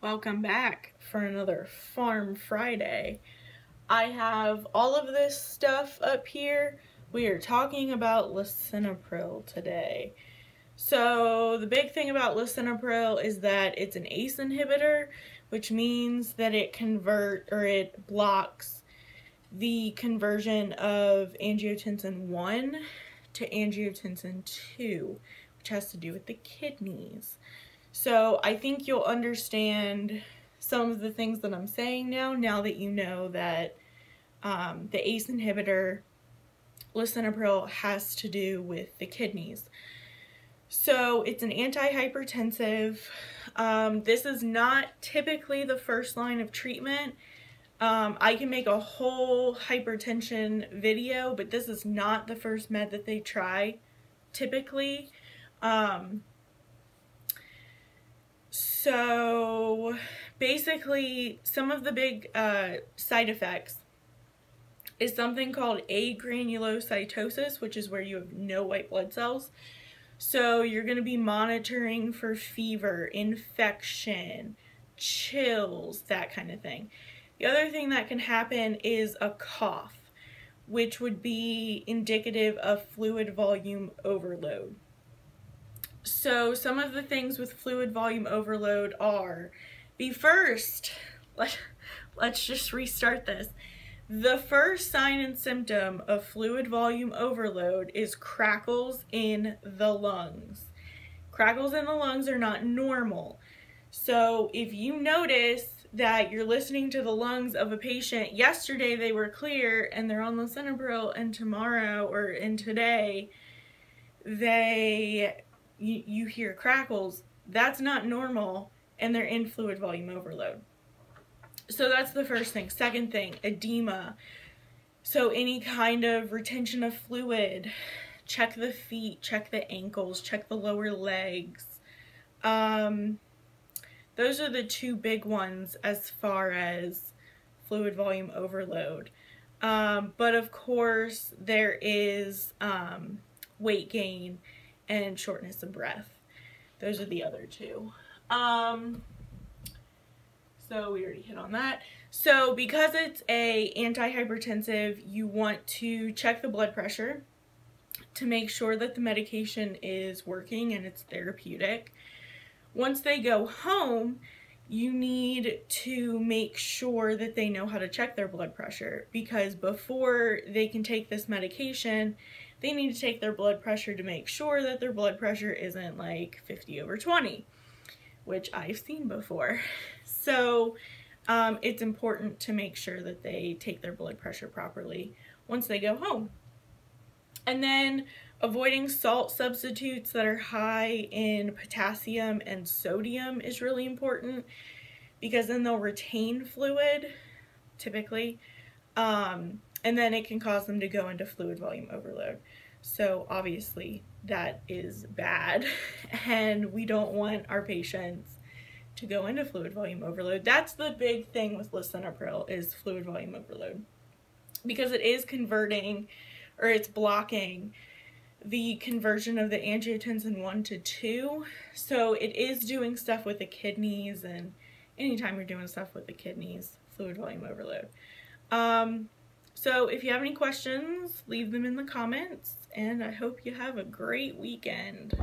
Welcome back for another Pharm Friday. I have all of this stuff up here. We are talking about Lisinopril today. So the big thing about Lisinopril is that it's an ACE inhibitor, which means that it blocks the conversion of angiotensin 1 to angiotensin 2, which has to do with the kidneys. So I think you'll understand some of the things that I'm saying now that you know that the ACE inhibitor, Lisinopril, has to do with the kidneys. So it's an antihypertensive. This is not typically the first line of treatment. I can make a whole hypertension video, but this is not the first med that they try typically. So basically some of the big side effects is something called agranulocytosis, which is where you have no white blood cells. So you're going to be monitoring for fever, infection, chills, that kind of thing. The other thing that can happen is a cough, which would be indicative of fluid volume overload. So some of the things with fluid volume overload are, let's just restart this. The first sign and symptom of fluid volume overload is crackles in the lungs. Crackles in the lungs are not normal. So if you notice that you're listening to the lungs of a patient, yesterday they were clear and they're on Lisinopril, and tomorrow and today you hear crackles, that's not normal and they're in fluid volume overload. So that's the first thing. Second thing, edema. So any kind of retention of fluid. Check the feet, check the ankles, check the lower legs. Those are the two big ones as far as fluid volume overload. But of course there is weight gain and shortness of breath. Those are the other two. So we already hit on that. So because it's a antihypertensive, you want to check the blood pressure to make sure that the medication is working and it's therapeutic. Once they go home, you need to make sure that they know how to check their blood pressure, because before they can take this medication, they need to take their blood pressure to make sure that their blood pressure isn't like 50/20, which I've seen before. So it's important to make sure that they take their blood pressure properly once they go home. And then avoiding salt substitutes that are high in potassium and sodium is really important, because then they'll retain fluid typically, and then it can cause them to go into fluid volume overload. So obviously that is bad and we don't want our patients to go into fluid volume overload. That's the big thing with Lisinopril, is fluid volume overload, because it is converting, or it's blocking the conversion of the angiotensin 1 to 2. So it is doing stuff with the kidneys, and anytime you're doing stuff with the kidneys, fluid volume overload. So if you have any questions, leave them in the comments, and I hope you have a great weekend.